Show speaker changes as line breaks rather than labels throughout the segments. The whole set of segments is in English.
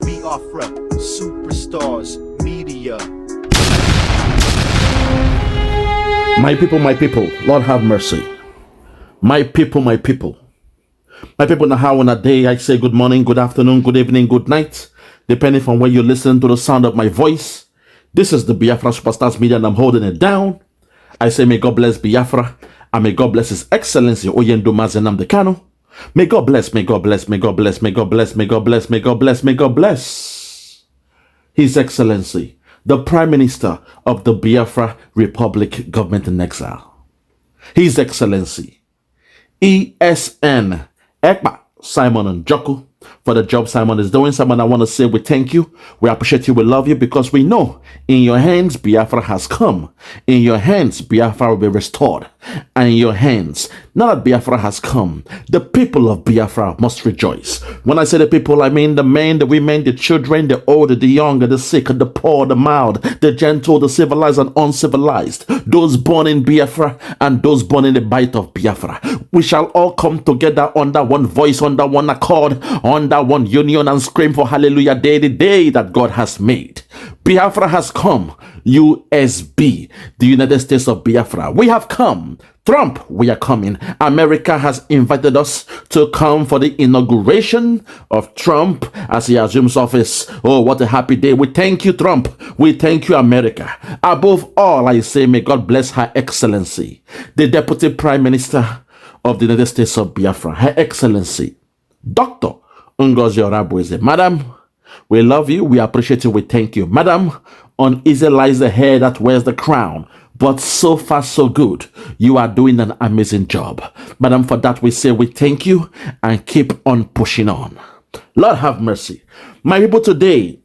Biafra, superstars, media.
My people, Lord have mercy. My people. My people now how on a day I say good morning, good afternoon, good evening, good night, depending on when you listen to the sound of my voice. This is the Biafra Superstars Media and I'm holding it down. I say may God bless Biafra and may God bless His Excellency Oyendo Mazenam Dekano. May God bless, may God bless, may God bless, may God bless, may God bless, may God bless, may God bless His Excellency, the Prime Minister of the Biafra Republic Government in Exile. His Excellency, ESN Ekpa Simon Njoku, for the job Simon is doing. Simon, I want to say we thank you, we appreciate you, we love you, because we know in your hands Biafra has come. In your hands Biafra will be restored. And in your hands, now that Biafra has come, the people of Biafra must rejoice. When I say the people, I mean the men, the women, the children, the old, the young, the sick, the poor, the mild, the gentle, the civilized and uncivilized, those born in Biafra and those born in the bite of Biafra. We shall all come together under one voice, under one accord, under one union, and scream for hallelujah day, the day that God has made. Biafra has come. USB, the United States of Biafra. We have come. Trump, we are coming. America has invited us to come for the inauguration of Trump as he assumes office. Oh, what a happy day. We thank you, Trump. We thank you, America. Above all, I say, may God bless Her Excellency, the Deputy Prime Minister of the United States of Biafra, Her Excellency, Dr. Ngozi Orabueze. Madam, we love you, we appreciate you, we thank you. Madam, uneasy lies the hair that wears the crown, but so far so good. You are doing an amazing job. Madam, for that we say we thank you and keep on pushing on. Lord have mercy. My people, today,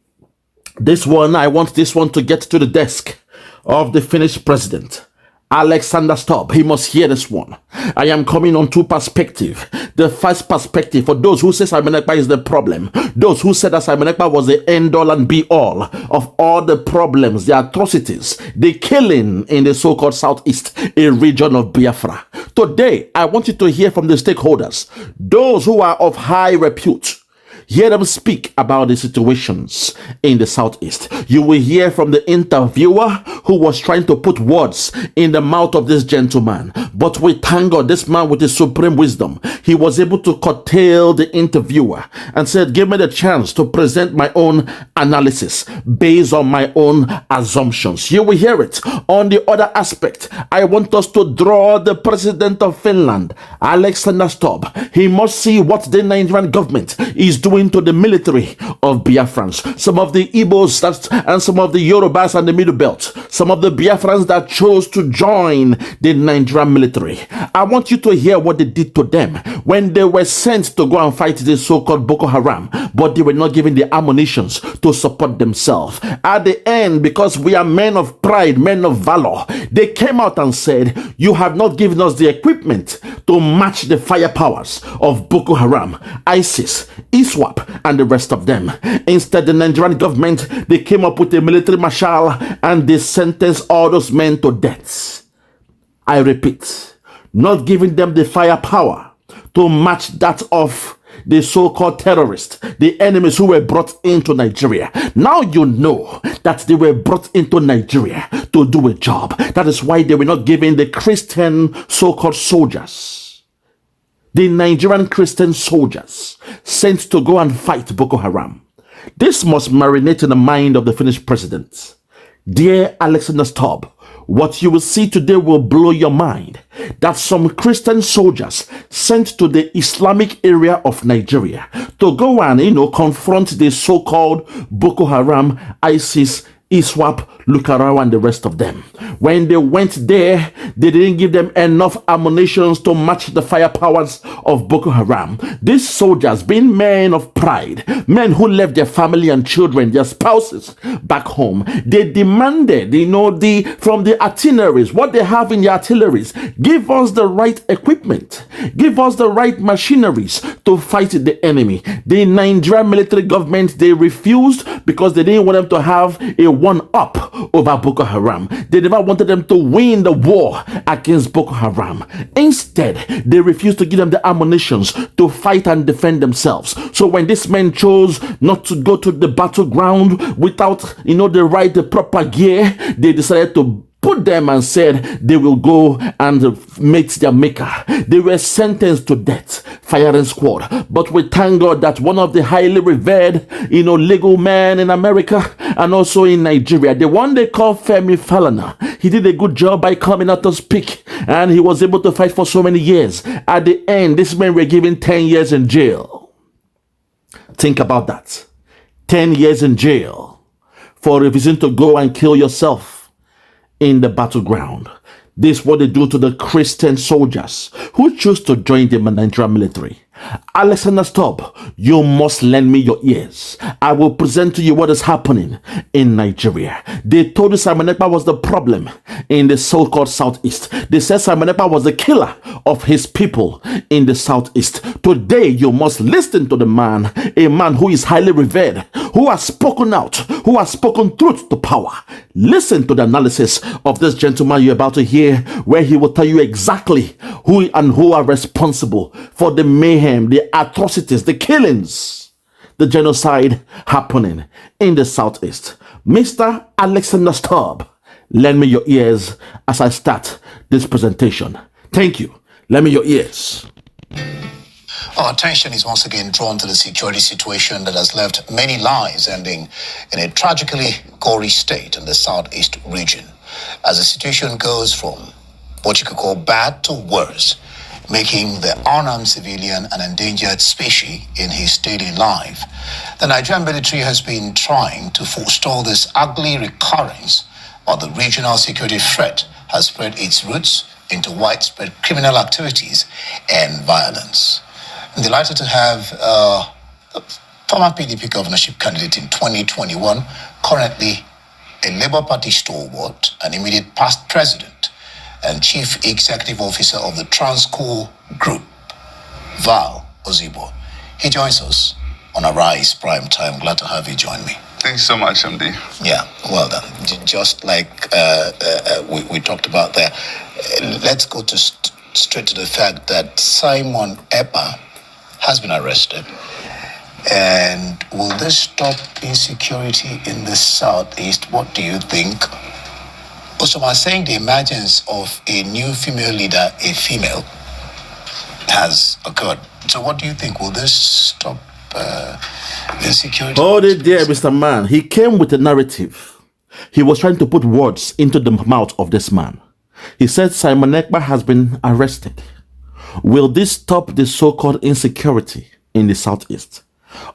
I want this one to get to the desk of the Finnish president, Alexander Stubb. He must hear this one. I am coming on two perspectives. The first perspective, for those who say Simon Ekpa is the problem, those who said that Simon Ekpa was the end all and be all of all the problems, the atrocities, the killing in the so-called Southeast, a region of Biafra. Today, I want you to hear from the stakeholders, those who are of high repute. Hear them speak about the situations in the Southeast. You will hear from the interviewer who was trying to put words in the mouth of this gentleman. But we thank God, this man with his supreme wisdom, he was able to curtail the interviewer and said, give me the chance to present my own analysis based on my own assumptions. You will hear it. On the other aspect, I want us to draw the president of Finland, Alexander Stubb. He must see what the Nigerian government is doing to the military of Biafrans. Some of the Igbos and some of the Yorubas and the Middle Belt. Some of the Biafrans that chose to join the Nigerian military. I want you to hear what they did to them when they were sent to go and fight the so-called Boko Haram, but they were not given the ammunitions to support themselves. At the end, because we are men of pride, men of valor, they came out and said, you have not given us the equipment to match the firepowers of Boko Haram, ISIS, ISWAP, and the rest of them. Instead, the Nigerian government, they came up with a military marshal and they sentenced all those men to death. I repeat, not giving them the firepower to match that of the so-called terrorists, the enemies who were brought into Nigeria. Now you know that they were brought into Nigeria to do a job. That is why they were not given the Christian so-called soldiers, the Nigerian Christian soldiers sent to go and fight Boko Haram. This must marinate in the mind of the Finnish president. Dear Alexander Stubb, what you will see today will blow your mind. That some Christian soldiers sent to the Islamic area of Nigeria to go and, confront the so-called Boko Haram, ISIS, ISWAP, Lukarawa, and the rest of them. When they went there, they didn't give them enough ammunition to match the firepowers of Boko Haram. These soldiers, being men of pride, men who left their family and children, their spouses back home, they demanded, from the artilleries, what they have in the artilleries, give us the right equipment, give us the right machineries to fight the enemy. The Nigerian military government, they refused because they didn't want them to have a one-up over Boko Haram. They never wanted them to win the war against Boko Haram. Instead, they refused to give them the ammunitions to fight and defend themselves. So when these men chose not to go to the battleground without, the proper gear, they decided to put them and said they will go and meet their maker. They were sentenced to death, firing squad. But we thank God that one of the highly revered, legal men in America and also in Nigeria, the one they call Femi Falana, he did a good job by coming out to speak, and he was able to fight for so many years. At the end, these men were given 10 years in jail. Think about that. 10 years in jail for refusing to go and kill yourself in the battleground. This is what they do to the Christian soldiers who choose to join the Nigerian military. Alexander Stubb, you must lend me your ears. I will present to you what is happening in Nigeria. They told you Simon Ekpa was the problem in the so-called Southeast. They said Simon Ekpa was the killer of his people in the Southeast. Today, you must listen to the man, a man who is highly revered, who has spoken out, who has spoken truth to power. Listen to the analysis of this gentleman you're about to hear, where he will tell you exactly who are responsible for the mayhem, the atrocities, the killings, the genocide happening in the Southeast. Mr. Alexander Stubb, lend me your ears as I start this presentation. Thank you. Lend me your ears.
Our attention is once again drawn to the security situation that has left many lives ending in a tragically gory state in the Southeast region. As the situation goes from what you could call bad to worse, making the unarmed civilian an endangered species in his daily life, the Nigerian military has been trying to forestall this ugly recurrence, while the regional security threat has spread its roots into widespread criminal activities and violence. I'm delighted to have the former PDP governorship candidate in 2021, currently a Labour Party stalwart, an immediate past president and chief executive officer of the Transco Group, Val Ozigbo. He joins us on Arise Prime Time. Glad to have you join me.
Thanks so much, MD.
Yeah, well done. Just like we talked about there, let's go to straight to the fact that Simon Ekpa has been arrested. And will this stop insecurity in the Southeast? What do you think? Also, I'm saying the emergence of a new female leader, a female, has occurred. So what do you think? Will this stop insecurity?
Hold it there, Mr. Man. He came with a narrative. He was trying to put words into the mouth of this man. He said Simon Ekpa has been arrested. Will this stop the so-called insecurity in the Southeast?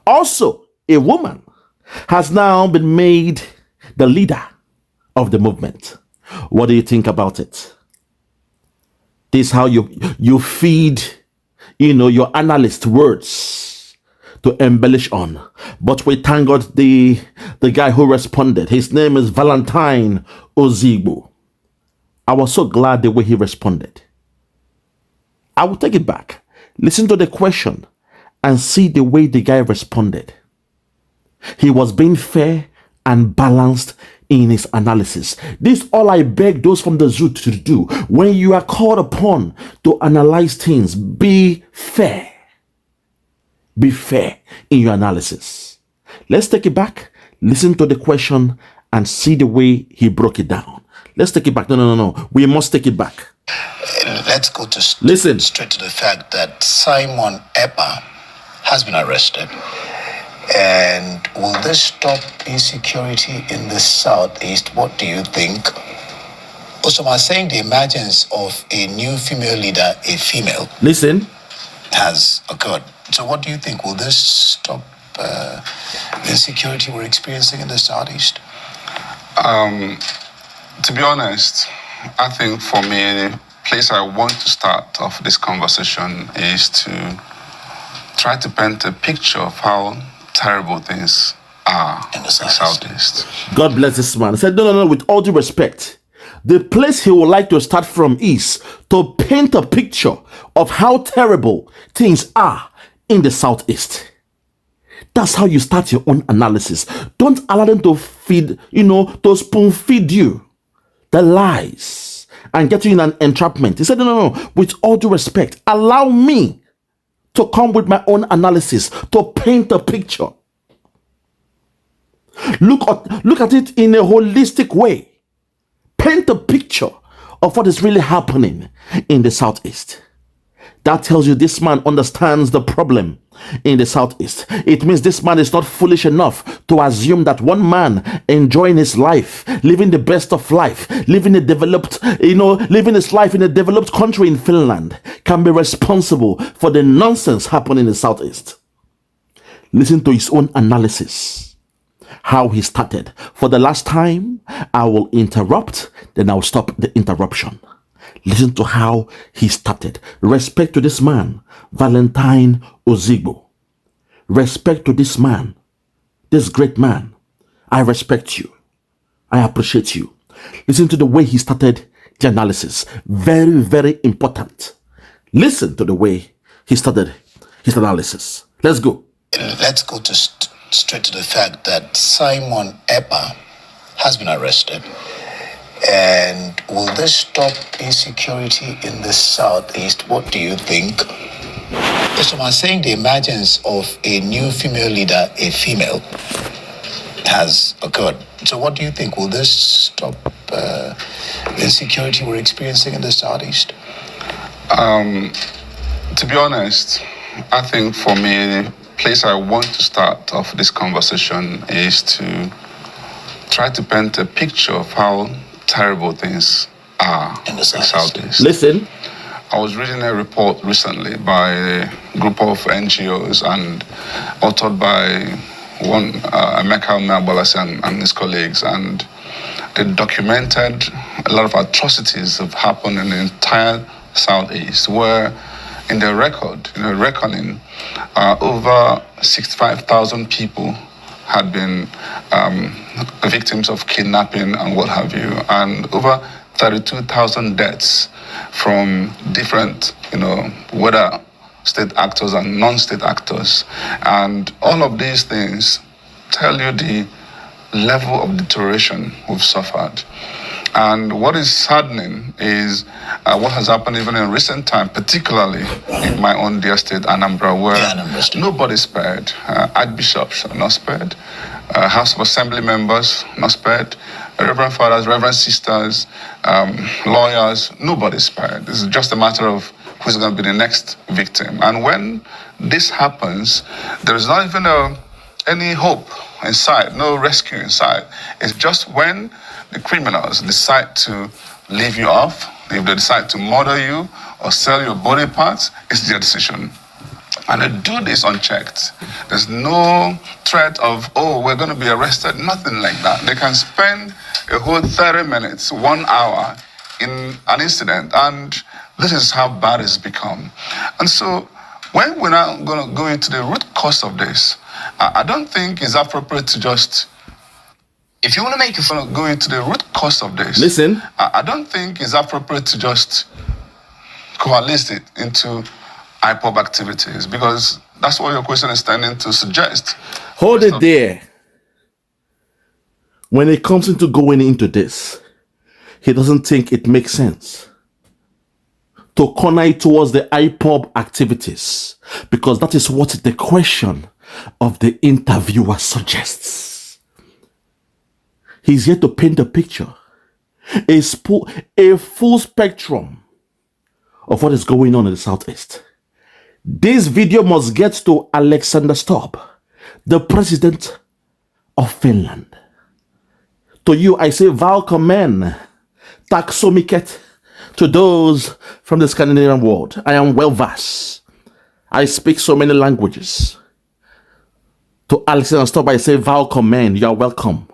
Also, a woman has now been made the leader of the movement. What do you think about it? This is how you feed, your analyst words to embellish on. But we thank God the guy who responded. His name is Valentine Ozigbo. I was so glad the way he responded. I will take it back. Listen to the question and see the way the guy responded. He was being fair and balanced in his analysis. This all I beg those from the zoo to do. When you are called upon to analyze things, be fair. Be fair in your analysis. Let's take it back. Listen to the question and see the way he broke it down. Let's take it back. No. We must take it back.
Let's go to
listen
straight to the fact that Simon Ekpa has been arrested. And will this stop insecurity in the Southeast? What do you think? Also, I'm saying the emergence of a new female leader, a female, has occurred. So what do you think? Will this stop the insecurity we're experiencing in the Southeast?
To be honest, I think for me, the place I want to start off this conversation is to try to paint a picture of how terrible things are in the Southeast.
God bless this man. He said, no, with all due respect, the place he would like to start from is to paint a picture of how terrible things are in the Southeast. That's how you start your own analysis. Don't allow them to feed, to spoon feed you the lies and get you in an entrapment. He said, no. With all due respect, allow me to come with my own analysis to paint a picture. Look at it in a holistic way. Paint a picture of what is really happening in the Southeast. That tells you this man understands the problem in the Southeast. It means this man is not foolish enough to assume that one man enjoying his life, living the best of life, living his life in a developed country in Finland can be responsible for the nonsense happening in the Southeast. Listen to his own analysis. How he started. For the last time, I will interrupt, then I'll stop the interruption. Listen to how he started. Respect to this man, Valentine Ozigbo. Respect to this man, this great man. I respect you. I appreciate you. Listen to the way he started the analysis. Very, very important. Listen to the way he started his analysis. Let's go.
Let's go straight to the fact that Simon Ekpa has been arrested. And will this stop insecurity in the Southeast? What do you think? Some are saying the emergence of a new female leader, a female, has occurred. So what do you think? Will this stop the insecurity we're experiencing in the Southeast?
To be honest, I think for me, the place I want to start off this conversation is to try to paint a picture of how terrible things are in the Southeast.
Listen.
I was reading a report recently by a group of NGOs and authored by one Emeka Umeagbalasi and his colleagues, and they documented a lot of atrocities that have happened in the entire Southeast, where in their reckoning, over 65,000 people had been victims of kidnapping and what have you, and over 32,000 deaths from different, whether state actors and non-state actors. And all of these things tell you the level of deterioration we've suffered. And what is saddening is what has happened even in recent time, particularly in my own dear state, Anambra, where nobody's spared. Archbishops are not spared. House of Assembly members not spared. Reverend fathers, reverend sisters, lawyers, nobody's spared. This is just a matter of who's going to be the next victim. And when this happens, there is not even any hope in sight, no rescue in sight. It's just when the criminals decide to leave you off, if they decide to murder you or sell your body parts, it's their decision. And they do this unchecked. There's no threat of, we're going to be arrested, nothing like that. They can spend a whole 30 minutes, 1 hour in an incident, and this is how bad it's become. And so when we're now going to go into the root cause of this, I don't think it's appropriate to just, if you want to make it fun, go into the root cause of this.
Listen.
I don't think it's appropriate to just coalesce it into IPOB activities, because that's what your question is tending to suggest.
Hold it there. When it comes into going into this, he doesn't think it makes sense to corner it towards the IPOB activities, because that is what the question of the interviewer suggests. He's here to paint a picture, a full spectrum of what is going on in the Southeast. This video must get to Alexander Stubb, the president of Finland. To you, I say välkommen, tack så mycket, to those from the Scandinavian world. I am well versed. I speak so many languages. To Alexander Stubb, I say välkommen, you are welcome.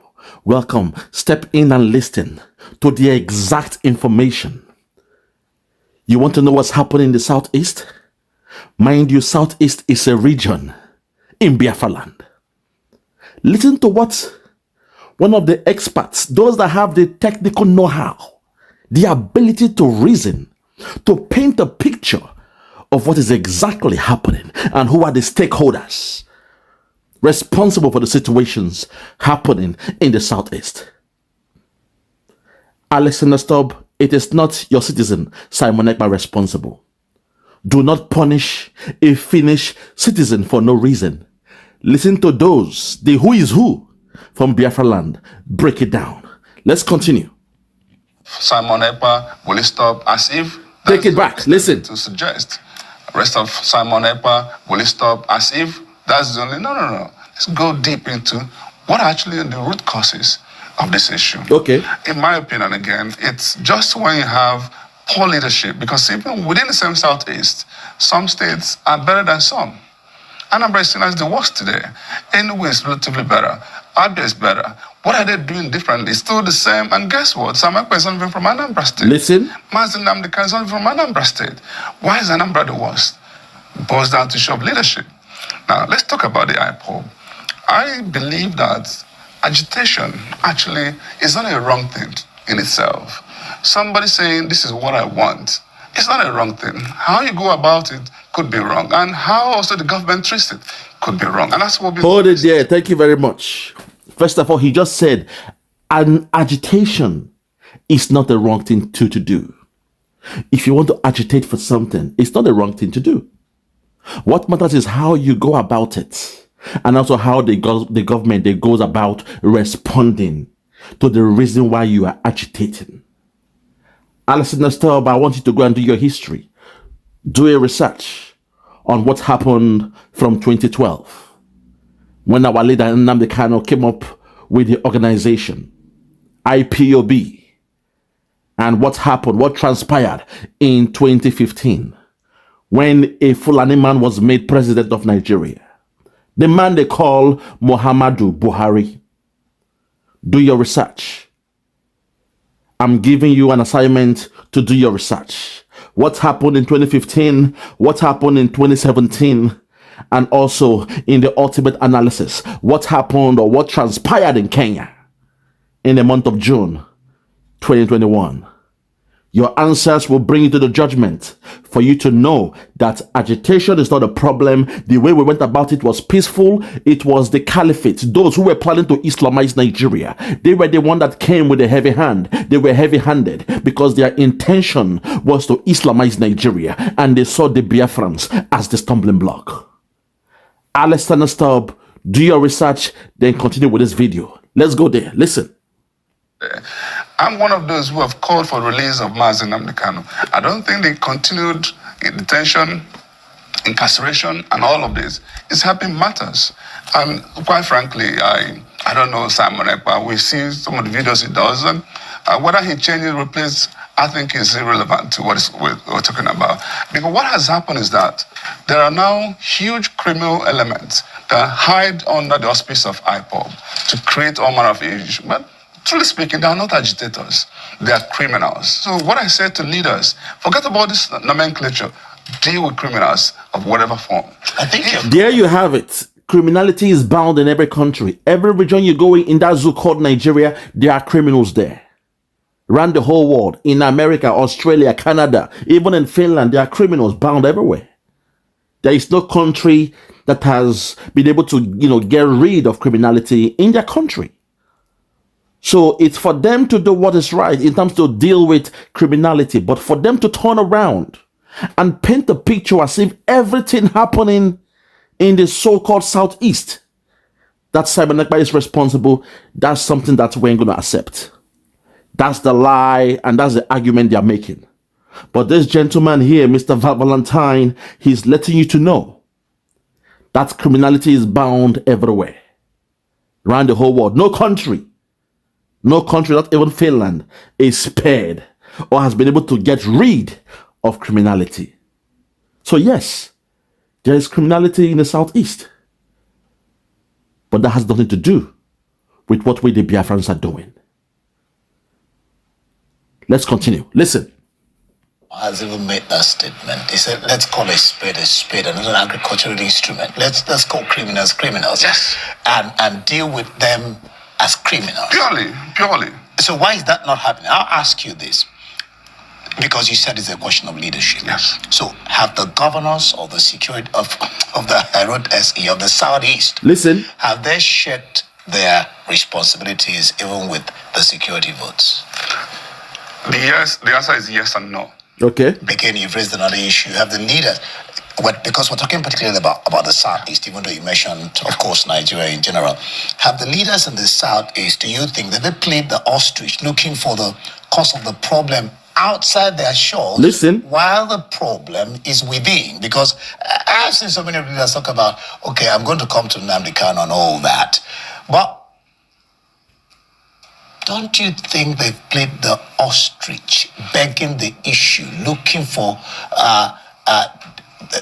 Welcome. Step in and listen to the exact information. You want to know what's happening in the Southeast? Mind you, Southeast is a region in Biafra land. Listen to what one of the experts, those that have the technical know-how, the ability to reason, to paint a picture of what is exactly happening and who are the stakeholders. responsible for the situations happening in the Southeast. Alexander Stubb, it is not your citizen, Simon Ekpa, responsible. Do not punish a Finnish citizen for no reason. Listen to those, the who is who from Biafra land. Break it down. Let's continue.
Simon Ekpa, will he stop as if...
Take it back. Listen.
To suggest. Rest of Simon Ekpa, will he stop as if that's the only... No. Let's go deep into what actually are the root causes of this issue.
Okay.
In my opinion, again, it's just when you have poor leadership, because even within the same Southeast, some states are better than some. Anambra is seen as the worst today. Enugu is relatively better. Abia is better. What are they doing differently? It's still the same. And guess what? Sam Ekpa is not even from Anambra State.
Listen.
Mazi Nnamdi Kanu is not even from Anambra State. Why is Anambra the worst? It boils down to issue of leadership. Now, let's talk about the IPOB. I believe that agitation actually is not a wrong thing in itself. Somebody saying, this is what I want, it's not a wrong thing. How you go about it could be wrong. And how also the government treats it could be wrong. And that's what we...
Hold it there. Thank you very much. First of all, he just said an agitation is not the wrong thing to do. If you want to agitate for something, it's not the wrong thing to do. What matters is how you go about it, and also how the government goes about responding to the reason why you are agitating. Alexander Stubb, I want you to go and do your history. Do a research on what happened from 2012 when our leader Nnamdi Kanu came up with the organization IPOB, and what happened, what transpired in 2015 when a Fulani man was made president of Nigeria. The man they call Muhammadu Buhari. Do your research. I'm giving you an assignment to do your research. What happened in 2015, what happened in 2017, and also in the ultimate analysis, what happened or what transpired in Kenya in the month of June 2021. Your answers will bring you to the judgment for you to know that agitation is not a problem. The way we went about it was peaceful. It was the caliphate, those who were planning to Islamize Nigeria. They were the one that came with a heavy hand. They were heavy-handed because their intention was to Islamize Nigeria, and they saw the Biafrans as the stumbling block. Alexander Stubb, do your research, then continue with this video. Let's go there. Listen.
I'm one of those who have called for release of Mazi Nnamdi Kanu. I don't think the continued detention, incarceration, and all of this is helping matters. And quite frankly, I don't know Simon Ekpa. We've seen some of the videos he does, and whether he changes, replaces, I think is irrelevant to what we're talking about. Because what has happened is that there are now huge criminal elements that hide under the auspice of IPOB to create all manner of issues. But truly speaking, they are not agitators. They are criminals. So what I say to leaders, forget about this nomenclature. Deal with criminals of whatever form.
I think
there you have it. Criminality is bound in every country. Every region you go in that zoo called Nigeria, there are criminals there. Around the whole world, in America, Australia, Canada, even in Finland, there are criminals bound everywhere. There is no country that has been able to, get rid of criminality in their country. So it's for them to do what is right in terms to deal with criminality, but for them to turn around and paint the picture as if everything happening in the so-called Southeast, that Simon Ekpa is responsible, that's something that we ain't going to accept. That's the lie, and that's the argument they're making. But this gentleman here, Mr. Valentine, he's letting you to know that criminality is bound everywhere, around the whole world. No country, not even Finland, is spared or has been able to get rid of criminality. So yes, there is criminality in the Southeast, but that has nothing to do with what we the Biafrans are doing. Let's continue. Listen.
Has even made that statement. He said, let's call a spade and not an agricultural instrument. Let's call criminals criminals.
Yes.
And deal with them as criminals.
Purely.
So why is that not happening? I'll ask you this. Because you said it's a question of leadership.
Yes.
So have the governors of the security of the Herod SE of the Southeast,
Listen.
have they shared their responsibilities even with the security votes?
The answer is yes and no.
Okay.
Again, you've raised another issue. You have the leaders, because we're talking particularly about the Southeast, even though you mentioned, of course, Nigeria in general. Have the leaders in the Southeast, do you think that they played the ostrich looking for the cause of the problem outside their shores?
Listen.
While the problem is within? Because I've seen so many leaders talk about, okay, I'm going to come to Nnamdi Kanu and all that. But don't you think they've played the ostrich, begging the issue, looking for,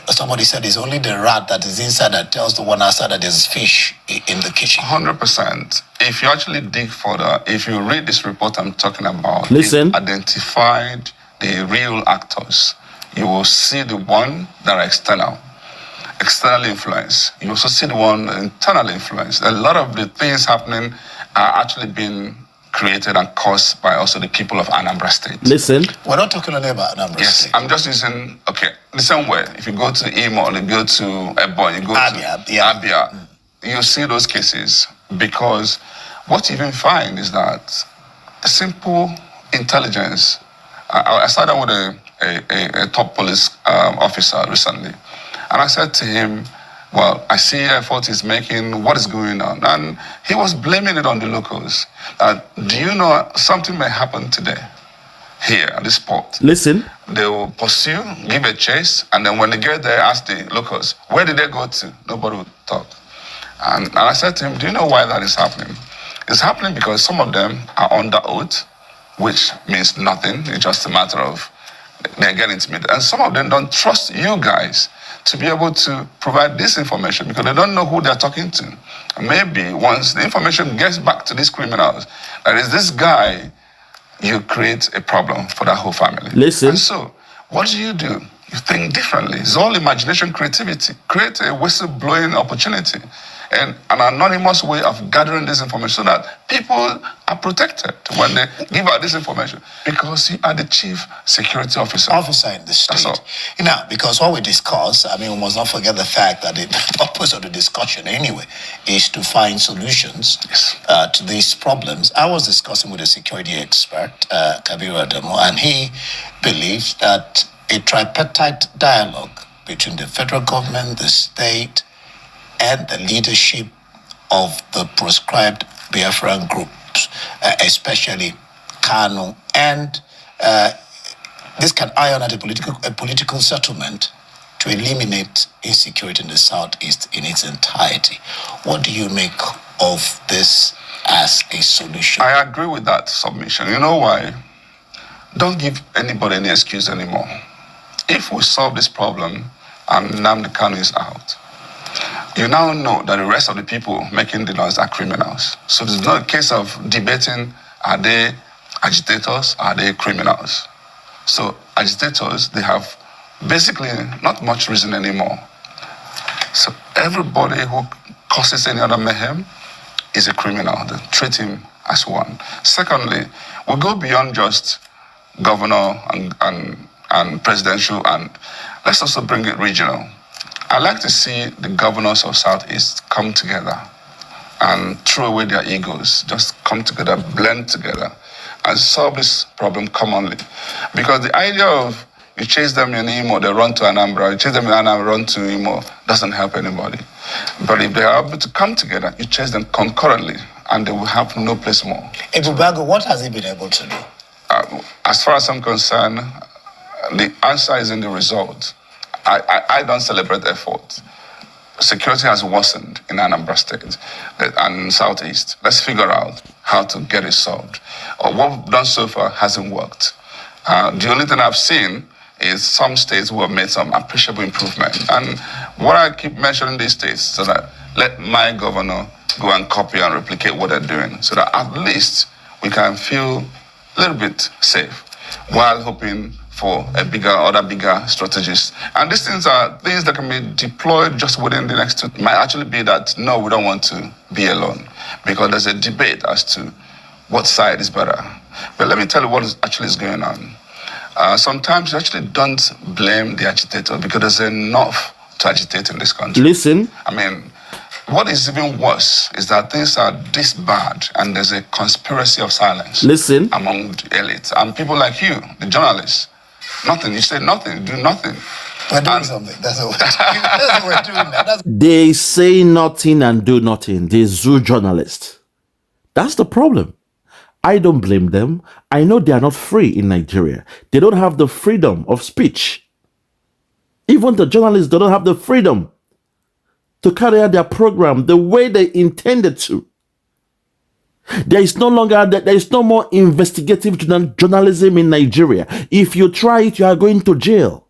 somebody said it's only the rat that is inside that tells the one outside that there's fish in the kitchen.
100%. If you actually dig further, if you read this report I'm talking about,
listen,
it identified the real actors. You will see the one that are external influence. You also see the one internal influence. A lot of the things happening are actually being created and caused by also the people of Anambra State.
Listen.
We're not talking only about Anambra State.
I'm just using, the same way. If you go to Imo, you go to Ebonyi, you go
Abia,
to Abia, you see those cases, because what you even find is that simple intelligence. I sat down with a top police officer recently, and I said to him, well, I see effort he's making, what is going on? And he was blaming it on the locals. Do you know something may happen today here at this port?
Listen.
They will pursue, give a chase, and then when they get there, ask the locals, where did they go to? Nobody would talk. And I said to him, do you know why that is happening? It's happening because some of them are under oath, which means nothing. It's just a matter of they're getting intimidated. And some of them don't trust you guys to be able to provide this information because they don't know who they're talking to. Maybe once the information gets back to these criminals, that is this guy, you create a problem for that whole family.
Listen.
And so, what do? You think differently. It's all imagination, creativity. Create a whistleblowing opportunity and an anonymous way of gathering this information so that people are protected when they give out this information because you are the chief security officer.
Officer in the state.
That's all.
You know, because what we discuss, I mean, we must not forget the fact that the purpose of the discussion anyway is to find solutions to these problems. I was discussing with a security expert, Kabiru Adamu, and he believes that a tripartite dialogue between the federal government, the state, and the leadership of the proscribed Biafran groups, especially Kanu, and this can iron out a political settlement to eliminate insecurity in the Southeast in its entirety. What do you make of this as a solution?
I agree with that submission. You know why? Don't give anybody any excuse anymore. If we solve this problem and Nnamdi Kanu is out, you now know that the rest of the people making the noise are criminals. So it's not a case of debating, are they agitators, are they criminals? So agitators, they have basically not much reason anymore. So everybody who causes any other mayhem is a criminal. They treat him as one. Secondly, we go beyond just governor and presidential, and let's also bring it regional. I like to see the governors of Southeast come together and throw away their egos, just come together, blend together, and solve this problem commonly. Because the idea of you chase them in Imo, they run to Anambra, you chase them in Anambra, run to Imo, doesn't help anybody. But if they are able to come together, you chase them concurrently, and they will have no place more.
Ebubago, what has he been able to do?
As far as I'm concerned, the answer is in the result. I don't celebrate effort. Security has worsened in Anambra State and Southeast. Let's figure out how to get it solved. What we've done so far hasn't worked. The only thing I've seen is some states who have made some appreciable improvement. And what I keep mentioning these states so that let my governor go and copy and replicate what they're doing so that at least we can feel a little bit safe while hoping for other bigger strategies. And these things are things that can be deployed just within the next 2. It might actually be that, no, we don't want to be alone because there's a debate as to what side is better. But let me tell you what actually is going on. sometimes you actually don't blame the agitator because there's enough to agitate in this country.
Listen.
I mean, what is even worse is that things are this bad and there's a conspiracy of silence.
Listen.
Among the elite and people like you, the journalists. Nothing. You say nothing, do nothing.
We're doing something. That's what we're doing.
They say nothing and do nothing. The zoo journalists. That's the problem. I don't blame them. I know they are not free in Nigeria. They don't have the freedom of speech. Even the journalists, they don't have the freedom to carry out their program the way they intended to. There is no more investigative journalism in Nigeria. If you try it, you are going to jail.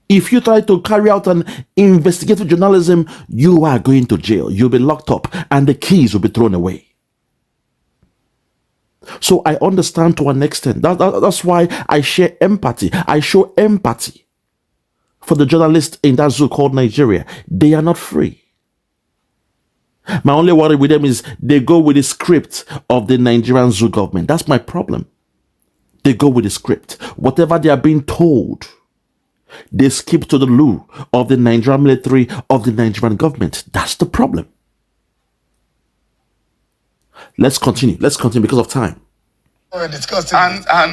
If you try to carry out an investigative journalism, you are going to jail. You'll be locked up and the keys will be thrown away. So I understand to an extent. That's why I share empathy. I show empathy for the journalists in that zoo called Nigeria. They are not free. My only worry with them is they go with the script of the Nigerian zoo government. That's my problem. They go with the script. Whatever they are being told, they skip to the loo of the Nigerian military, of the Nigerian government. That's the problem. Let's continue because of time.
We're discussing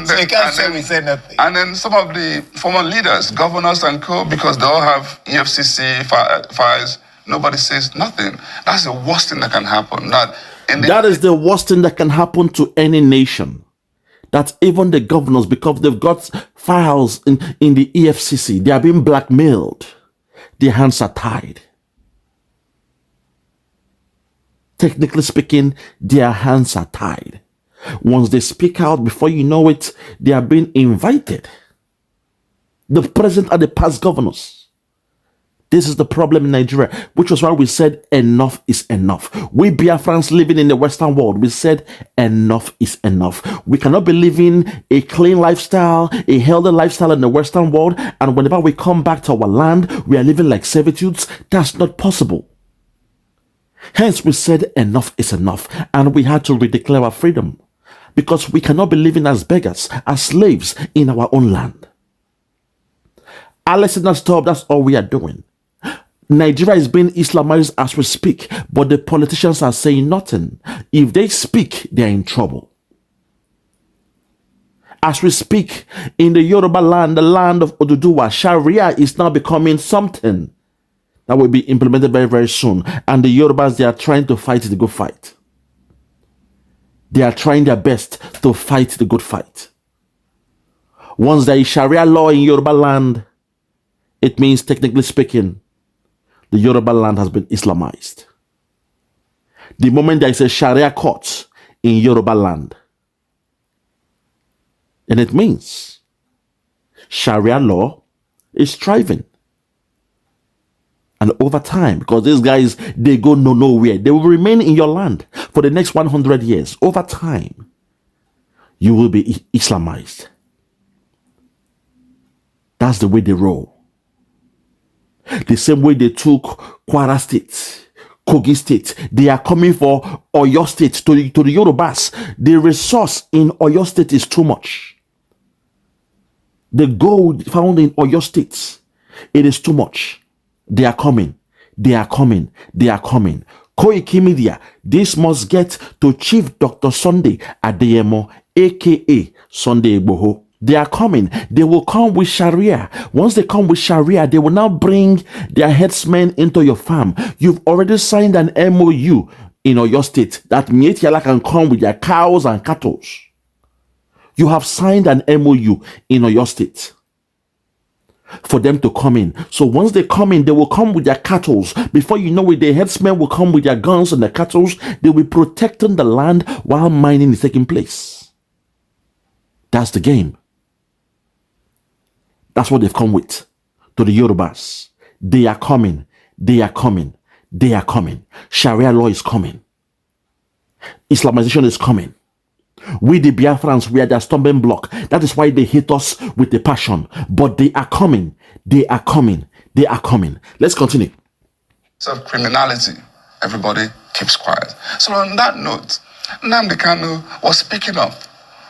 so you can't say we said nothing. And then some of the former leaders, governors and co, because they all have EFCC files, nobody says nothing. That's the worst thing that can happen. That is the worst thing that can happen to any nation. That even the governors, because they've got files in the EFCC, they are being blackmailed. Their hands are tied. Technically speaking, their hands are tied. Once they speak out, before you know it, they are being invited. The present and the past governors. This is the problem in Nigeria, which was why we said enough is enough. We Biafrans living in the Western world, we said enough is enough. We cannot be living a clean lifestyle, a healthy lifestyle in the Western world, and whenever we come back to our land, we are living like servitudes. That's not possible. Hence, we said enough is enough, and we had to redeclare our freedom because we cannot be living as beggars, as slaves in our own land. Alex and Stubb, that's all we are doing. Nigeria is being Islamized as we speak, but the politicians are saying nothing. If they speak, they are in trouble. As we speak, in the Yoruba land, the land of Oduduwa, Sharia is now becoming something that will be implemented very, very soon. And the Yorubas, they are trying to fight the good fight. They are trying their best to fight the good fight. Once there is Sharia law in Yoruba land, it means, technically speaking, the Yoruba land has been Islamized. The moment there is a Sharia court in Yoruba land, then it means Sharia law is thriving. And over time, because these guys, they go nowhere. They will remain in your land for the next 100 years. Over time, you will be Islamized. That's the way they roll. The same way they took Kwara State, Kogi State. They are coming for Oyo State to the Yorubas. The resource in Oyo State is too much. The gold found in Oyo State, it is too much. They are coming. They are coming. They are coming. Koiki Media, this must get to Chief Dr. Sunday Adeyemo, aka Sunday Igboho. They are coming. They will come with Sharia. Once they come with Sharia, they will now bring their headsmen into your farm. You've already signed an MOU in Oyo State that Mietiala can come with their cows and cattle. You have signed an MOU in Oyo State for them to come in. So once they come in, they will come with their cattle. Before you know it, the headsmen will come with their guns and their cattle. They will be protecting the land while mining is taking place. That's the game. That's what they've come with to the Yorubas. They are coming. They are coming. They are coming. Sharia law is coming. Islamization is coming. We the Biafrans, we are their stumbling block. That is why they hate us with a passion. But they are coming. They are coming. They are coming. Let's continue. So criminality, everybody keeps quiet. So on that note, Nnamdi Kanu was speaking up,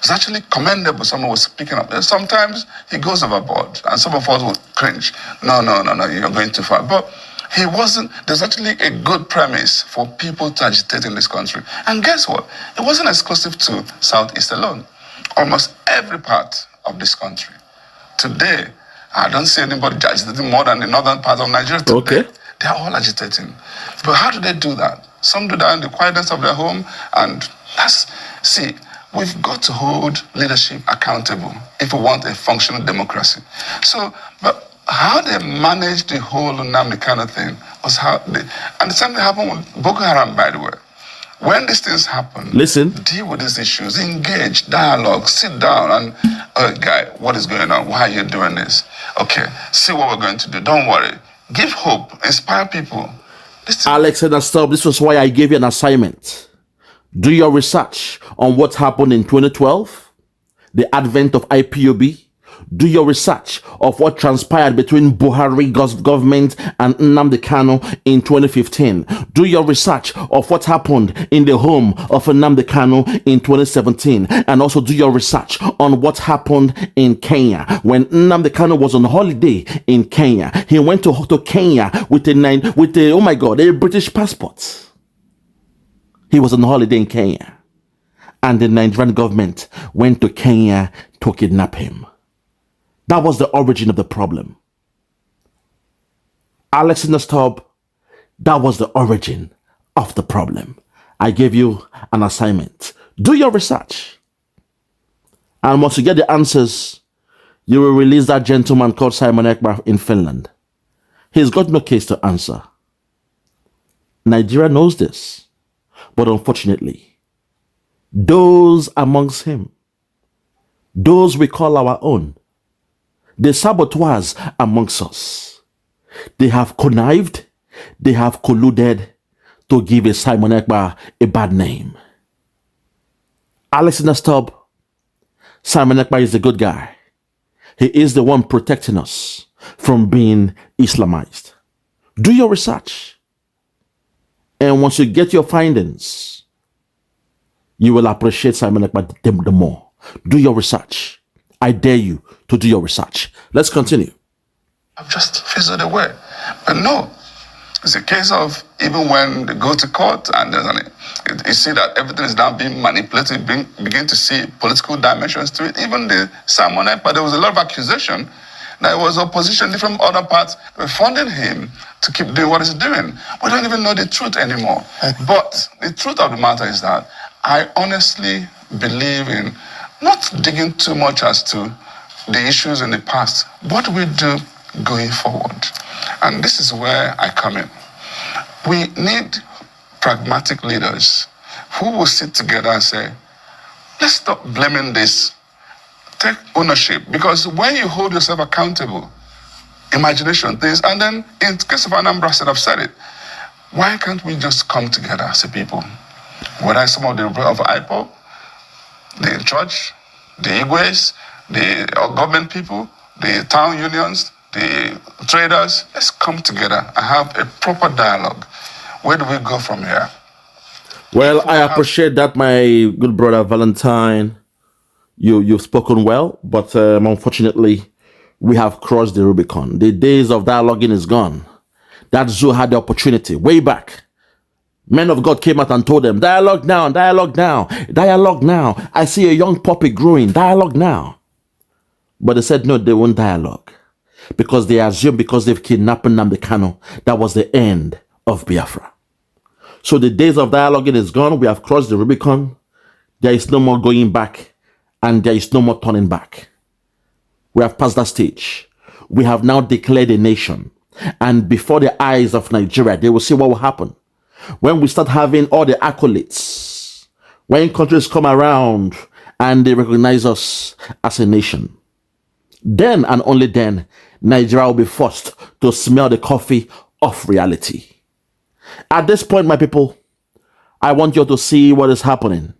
It's actually commendable. Someone was speaking up. Sometimes he goes overboard, and some of us will cringe. No, you're going too far. But he wasn't. There's actually a good premise for people to agitate in this country. And guess what? It wasn't exclusive to Southeast alone. Almost every part of this country. Today, I don't see anybody agitating more than the northern part of Nigeria today.
Okay.
They are all agitating. But how do they do that? Some do that in the quietness of their home, and we've got to hold leadership accountable if we want a functional democracy. So, but how they managed the whole Nnamdi Kanu thing was and the same thing happened with Boko Haram, by the way. When these things happen, deal with these issues, engage, dialogue, sit down and, guy, what is going on? Why are you doing this? Okay, see what we're going to do. Don't worry. Give hope, inspire people.
Alexander Stubb, this was why I gave you an assignment. Do your research on what happened in 2012, the advent of IPOB. Do your research of what transpired between Buhari government and Nnamdi Kanu in 2015. Do your research of what happened in the home of Nnamdi Kanu in 2017. And also do your research on what happened in Kenya. When Nnamdi Kanu was on holiday in Kenya, he went to Kenya with a British passport. He was on holiday in Kenya. And the Nigerian government went to Kenya to kidnap him. That was the origin of the problem. Alexander Stubb, that was the origin of the problem. I gave you an assignment. Do your research. And once you get the answers, you will release that gentleman called Simon Ekpa in Finland. He's got no case to answer. Nigeria knows this. But unfortunately, those amongst him, those we call our own, the saboteurs amongst us, they have connived, they have colluded to give a Simon Ekpa a bad name. Alexander Stubb, Simon Ekpa is a good guy. He is the one protecting us from being Islamized. Do your research. And once you get your findings, you will appreciate Simon Ekpa the more. Do your research. I dare you to do your research. Let's continue.
I've just fizzled away. But no, it's a case of even when they go to court and you see that everything is now being manipulated, begin to see political dimensions to it. Even the Simon Ekpa, there was a lot of accusation that it was opposition, different other parts were funding him to keep doing what he's doing. We don't even know the truth anymore. But the truth of the matter is that I honestly believe in not digging too much as to the issues in the past. What do we do going forward? And this is where I come in. We need pragmatic leaders who will sit together and say, let's stop blaming this. Take ownership. Because when you hold yourself accountable, imagination things, and then in the case of Anambra State, I've said it, why can't we just come together as a people? Whether some of the of IPO, the church, the Igwes, the government people, the town unions, the traders, let's come together and have a proper dialogue. Where do we go from here?
Well, I appreciate that, my good brother Valentine. You've spoken well, but unfortunately, we have crossed the Rubicon. The days of dialoguing is gone. That zoo had the opportunity way back. Men of God came out and told them, dialogue now, dialogue now, dialogue now. I see a young puppy growing, dialogue now. But they said, no, they won't dialogue. Because they assumed because they've kidnapped Nnamdi Kanu, that was the end of Biafra. So the days of dialoguing is gone. We have crossed the Rubicon. There is no more going back. And there is no more turning back. We have passed that stage. We have now declared a nation. And before the eyes of Nigeria, they will see what will happen. When we start having all the accolades, when countries come around and they recognize us as a nation, then and only then, Nigeria will be forced to smell the coffee of reality. At this point, my people, I want you to see what is happening.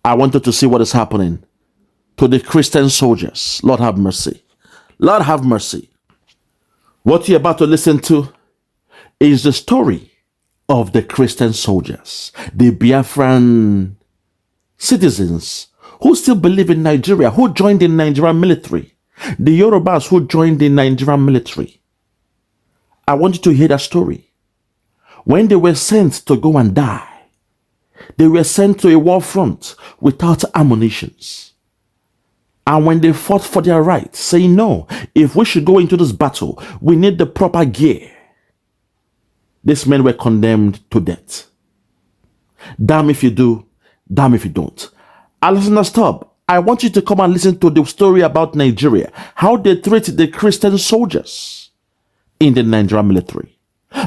I want you to see what is happening to the Christian soldiers. Lord have mercy. Lord have mercy. What you're about to listen to is the story of the Christian soldiers, the Biafran citizens who still believe in Nigeria, who joined the Nigerian military, the Yorubas who joined the Nigerian military. I want you to hear that story. When they were sent to go and die, they were sent to a war front without ammunitions. And when they fought for their rights, saying, no, if we should go into this battle, we need the proper gear. These men were condemned to death. Damn if you do, damn if you don't. Alexander Stubb, I want you to come and listen to the story about Nigeria, how they treat the Christian soldiers in the Nigerian military.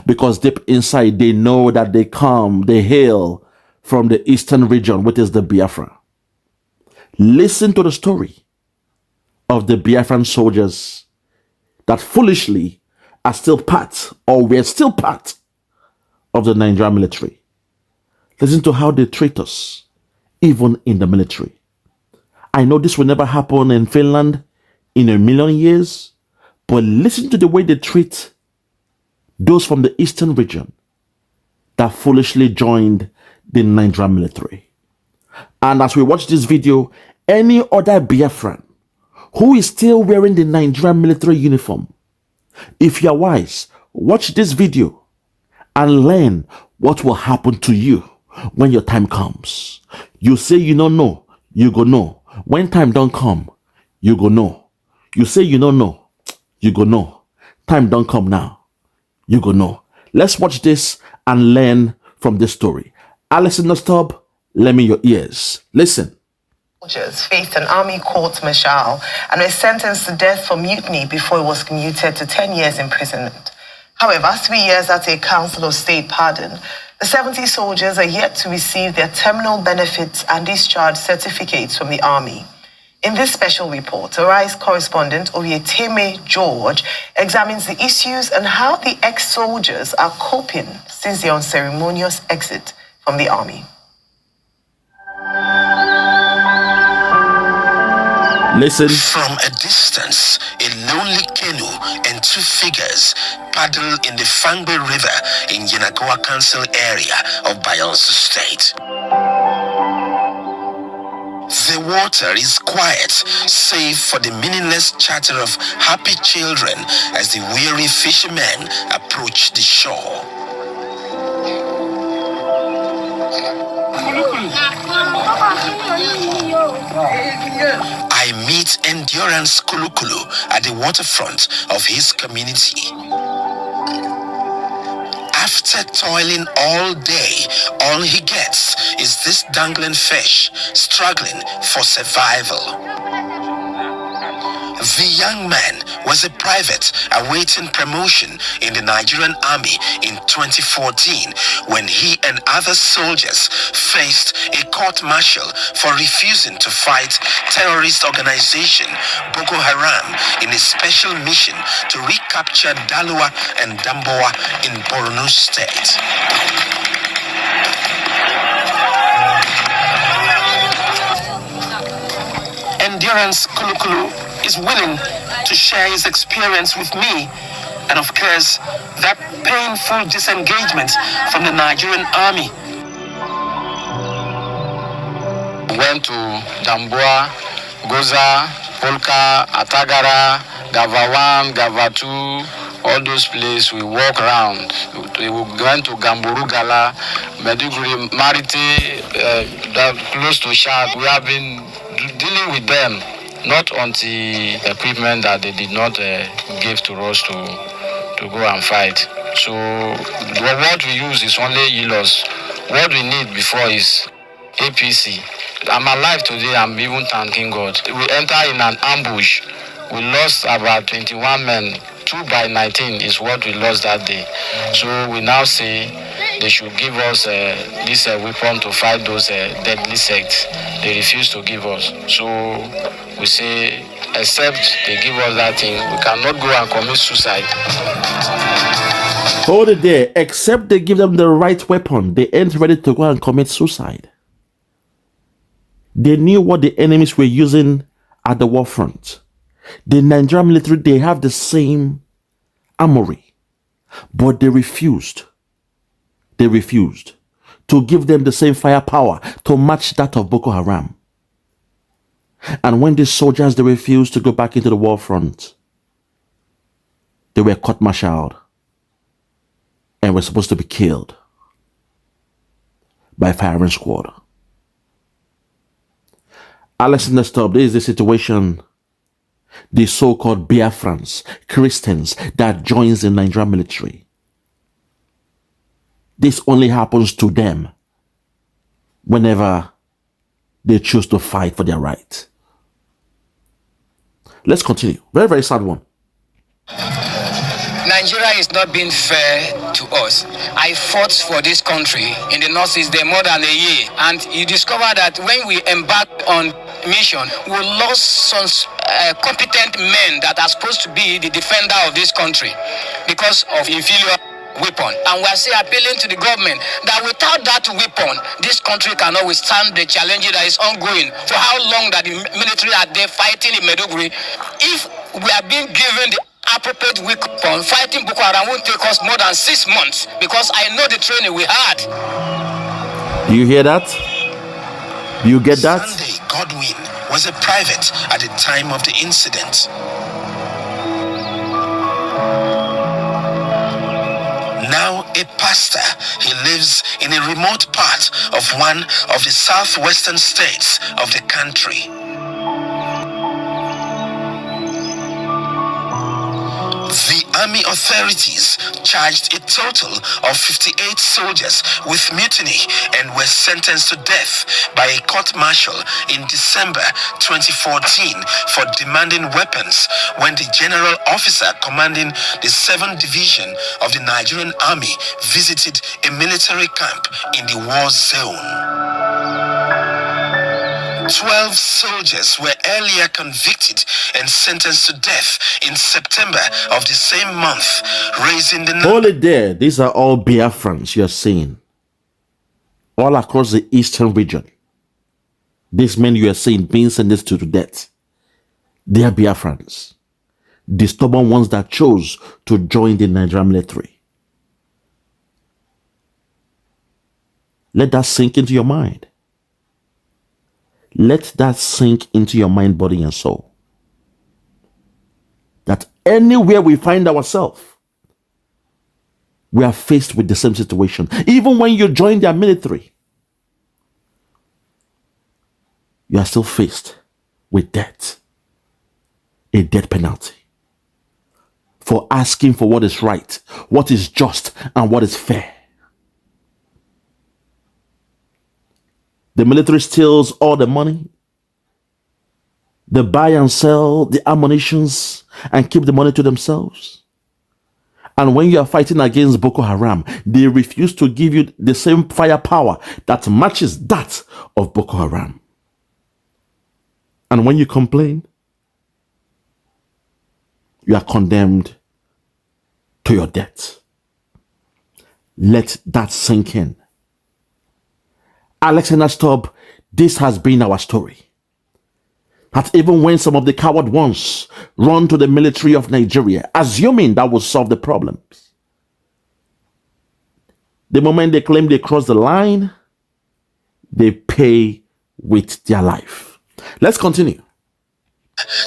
Because deep inside, they know that they hail from the eastern region, which is the Biafra. Listen to the story of the Biafran soldiers that foolishly are still part, or were still part, of the Nigerian military. Listen to how they treat us, even in the military. I know this will never happen in Finland in a million years, but listen to the way they treat those from the eastern region that foolishly joined the Nigerian military. And as we watch this video, any other Biafran who is still wearing the Nigerian military uniform, if you're wise, watch this video and learn what will happen to you when your time comes. You say you don't know, you go know. When time don't come, you go know. You say you don't know, you go know. Time don't come now, you go know. Let's watch this and learn from this story. Alexander Stubb, lend me your ears. Listen.
Soldiers faced an army court-martial and were sentenced to death for mutiny before it was commuted to 10 years imprisonment. However, 3 years after a Council of State pardon, the 70 soldiers are yet to receive their terminal benefits and discharge certificates from the army. In this special report, Arise correspondent Oyeteme George examines the issues and how the ex-soldiers are coping since their unceremonious exit from the army.
Listen.
From a distance, a lonely canoe and two figures paddle in the Fangbe River in Yenagoa Council area of Bayelsa State. The water is quiet, save for the meaningless chatter of happy children as the weary fishermen approach the shore. I meet Endurance Kulukulu at the waterfront of his community. After toiling all day, all he gets is this dangling fish, struggling for survival. The young man was a private awaiting promotion in the Nigerian army in 2014 when he and other soldiers faced a court-martial for refusing to fight terrorist organization Boko Haram in a special mission to recapture Dalua and Damboa in Borno State. Endurance Kulukulu is willing to share his experience with me and, of course, that painful disengagement from the Nigerian army.
Went to Damboa, Goza, Polka, Atagara, Gava 1, Gava 2, all those places we walk around. We went to Gamburugala, Meduguri, Mariti, close to Shad. We have been dealing with them, not on the equipment that they did not give to us to go and fight. So what we use is only ELOS. What we need before is APC. I'm alive today, I'm even thanking God. We entered in an ambush. We lost about 21 men. 2 by 19 is what we lost that day. So we now say they should give us this weapon to fight those deadly sects. They refuse to give us. So we say, except they give us that thing, we cannot go and commit suicide.
Hold it there. Except they give them the right weapon, they ain't ready to go and commit suicide. They knew what the enemies were using at the war front. The Nigerian military, they have the same armory, but they refused. They refused to give them the same firepower to match that of Boko Haram. And when these soldiers, they refused to go back into the war front, they were court-martialed and were supposed to be killed by firing squad. Alexander Stubb, this is the situation the so-called Biafrans, Christians that joins the Nigerian military. This only happens to them whenever they choose to fight for their right. Let's continue. Very, very sad one.
Nigeria is not being fair to us. I fought for this country in the Northeast there more than a year, and you discover that when we embarked on mission, we lost some competent men that are supposed to be the defender of this country because of inferior weapon. And we are still appealing to the government that without that weapon, this country cannot withstand the challenge that is ongoing. For how long that the military are there fighting in Maiduguri? If we are being given the appropriate weapon, fighting Boko Haram won't take us more than 6 months, because I know the training we had.
Do you hear that? Do you get that?
Sunday Godwin was a private at the time of the incident. Now a pastor, he lives in a remote part of one of the southwestern states of the country. The army authorities charged a total of 58 soldiers with mutiny and were sentenced to death by a court-martial in December 2014 for demanding weapons when the general officer commanding the 7th Division of the Nigerian Army visited a military camp in the war zone. 12 soldiers were earlier convicted and sentenced to death in September of the same month, raising the
Hold it there. These are all Biafrans you are seeing all across the eastern region. These men you are seeing being sentenced to death, they are Biafrans, the stubborn ones that chose to join the Nigerian military. Let that sink into your mind. Let that sink into your mind, body, and soul. That anywhere we find ourselves, we are faced with the same situation. Even when you join their military, you are still faced with death. A death penalty. For asking for what is right, what is just, and what is fair. The military steals all the money. They buy and sell the ammunitions and keep the money to themselves. And when you are fighting against Boko Haram, they refuse to give you the same firepower that matches that of Boko Haram. And when you complain, you are condemned to your death. Let that sink in. Alexander Stubb, this has been our story. That even when some of the coward ones run to the military of Nigeria, assuming that will solve the problems, the moment they claim they cross the line, they pay with their life. Let's continue.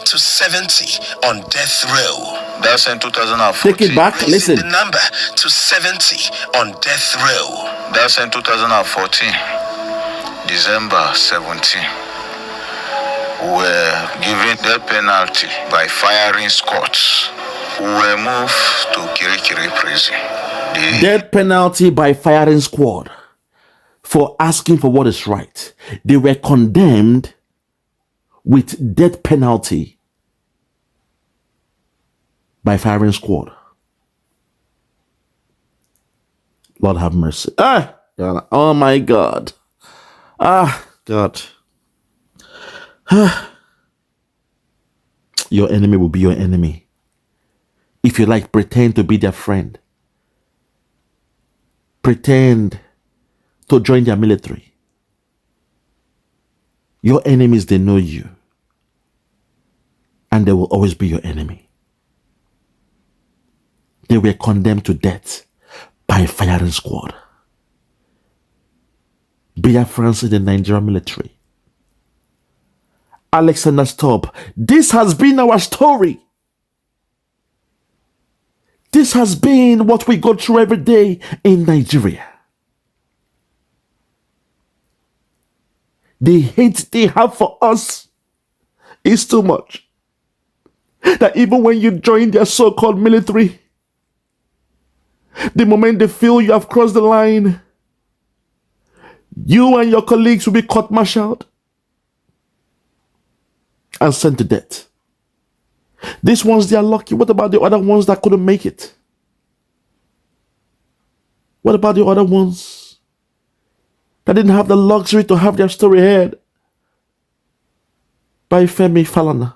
To 70 on death row.
That's in 2014.
Take it back, listen.
The number to 70 on death row.
That's in 2014. December 17. We were given death penalty by firing squads. We were moved to Kirikiri prison.
Death penalty by firing squad for asking for what is right. They were condemned with death penalty by firing squad. Lord have mercy. Ah, God. Oh my God. Ah, God. Your enemy will be your enemy. If you like, pretend to be their friend. Pretend to join their military. Your enemies, they know you. And they will always be your enemy. They were condemned to death by firing squad. Biafrans in the Nigerian military. Alexander Stubb, this has been our story. This has been what we go through every day in Nigeria. The hate they have for us is too much. That even when you join their so-called military, the moment they feel you have crossed the line, you and your colleagues will be court-martialed and sent to death. These ones, they are lucky. What about the other ones that couldn't make it? What about the other ones that didn't have the luxury to have their story heard by Femi Falana?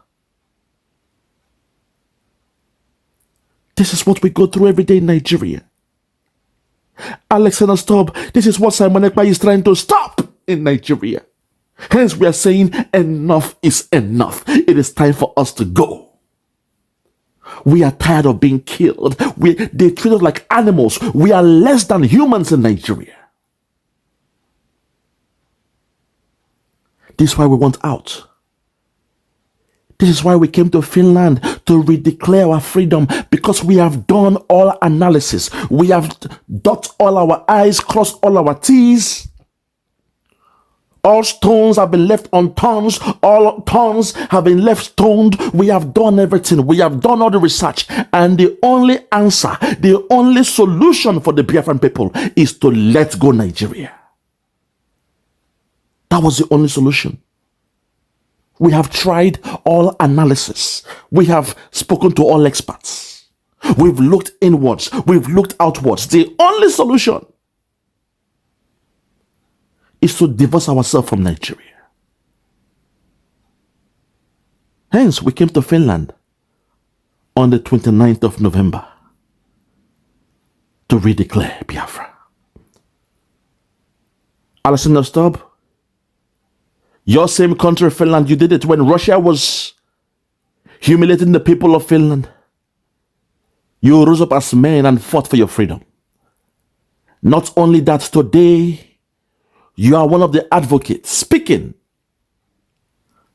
This is what we go through every day in Nigeria. Alexander Stubb, this is what Simon Ekpa is trying to stop in Nigeria. Hence, we are saying enough is enough. It is time for us to go. We are tired of being killed. They treat us like animals. We are less than humans in Nigeria. This is why we want out. This is why we came to Finland to redeclare our freedom, because we have done all analysis. We have dot all our I's, crossed all our T's. All stones have been left unturned. All turns have been left stoned. We have done everything. We have done all the research. And the only answer, the only solution for the Biafran people is to let go Nigeria. That was the only solution. We have tried all analysis. We have spoken to all experts. We've looked inwards. We've looked outwards. The only solution is to divorce ourselves from Nigeria. Hence, we came to Finland on the 29th of November to redeclare Biafra. Alexander Stubb, your same country, Finland, you did it when Russia was humiliating the people of Finland. You rose up as men and fought for your freedom. Not only that, today, you are one of the advocates speaking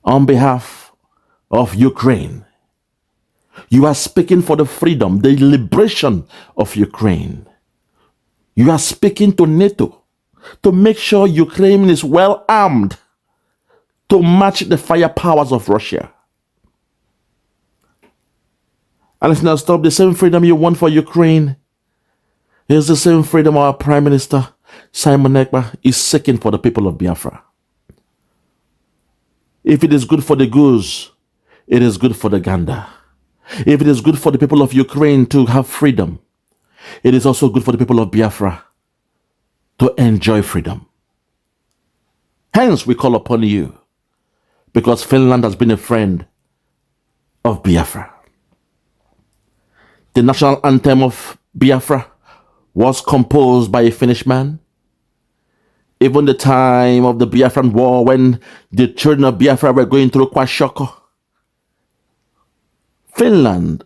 on behalf of Ukraine. You are speaking for the freedom, the liberation of Ukraine. You are speaking to NATO to make sure Ukraine is well armed to match the firepowers of Russia. And let's now stop. The same freedom you want for Ukraine is the same freedom our Prime Minister Simon Ekpa is seeking for the people of Biafra. If it is good for the goose, it is good for the gander. If it is good for the people of Ukraine to have freedom, it is also good for the people of Biafra to enjoy freedom. Hence, we call upon you, because Finland has been a friend of Biafra. The national anthem of Biafra was composed by a Finnish man. Even the time of the Biafran War, when the children of Biafra were going through kwashoko, Finland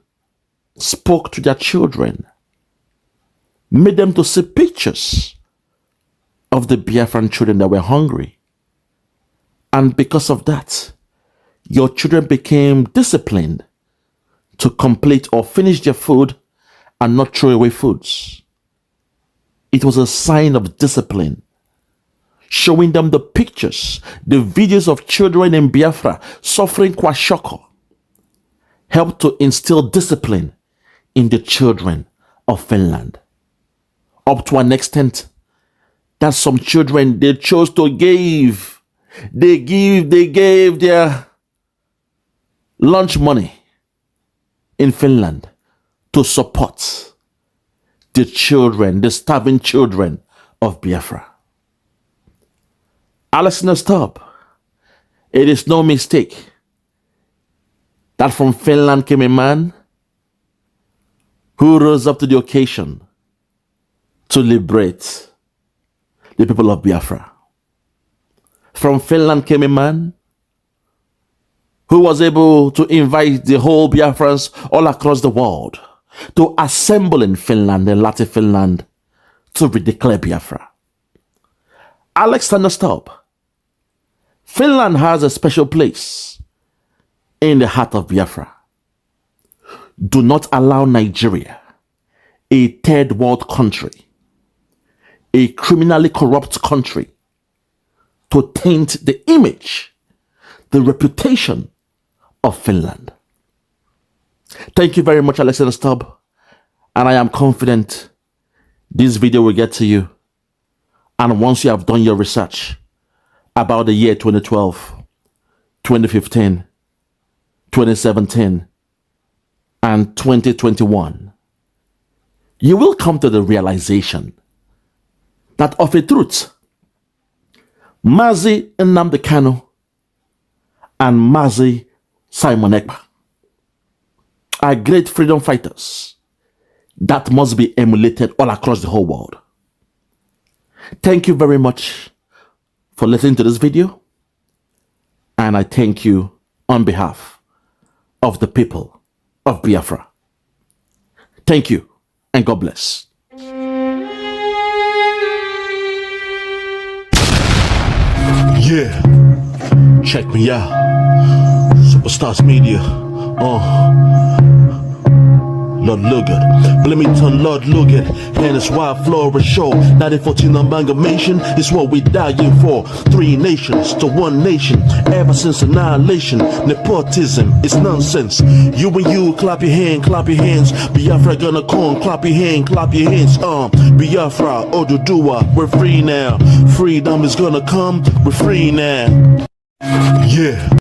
spoke to their children, made them to see pictures of the Biafran children that were hungry. And because of that, your children became disciplined to complete or finish their food and not throw away foods. It was a sign of discipline, showing them the pictures, the videos of children in Biafra suffering kwashoko, helped to instill discipline in the children of Finland. Up to an extent that some children, they chose to give. They gave their lunch money in Finland to support the children, the starving children of Biafra. Alexander Stubb, it is no mistake that from Finland came a man who rose up to the occasion to liberate the people of Biafra. From Finland came a man who was able to invite the whole Biafrans all across the world to assemble in Finland, in Latin Finland, to redeclare Biafra. Alexander Stubb, Finland has a special place in the heart of Biafra. Do not allow Nigeria, a third world country, a criminally corrupt country, to taint the image, the reputation of Finland. Thank you very much, Alexander Stubb, and I am confident this video will get to you. And once you have done your research about the year 2012, 2015, 2017, and 2021, you will come to the realization that of a truth, Mazi Nnamdi Kanu and Mazi Simon Ekpa are great freedom fighters that must be emulated all across the whole world. Thank you very much for listening to this video, and I thank you on behalf of the people of Biafra. Thank you, and God bless.
Yeah, check me out. Superstars Media. Lord Lugard, Bloomington, Lord Lugard, and it's Wild Flora Show. 1914 amalgamation is what we dying for. 3 nations to 1 nation, ever since annihilation. Nepotism is nonsense. You and you, clap your hands. Biafra gonna come, clap your hands. Biafra, Odudua, we're free now. Freedom is gonna come, we're free now. Yeah.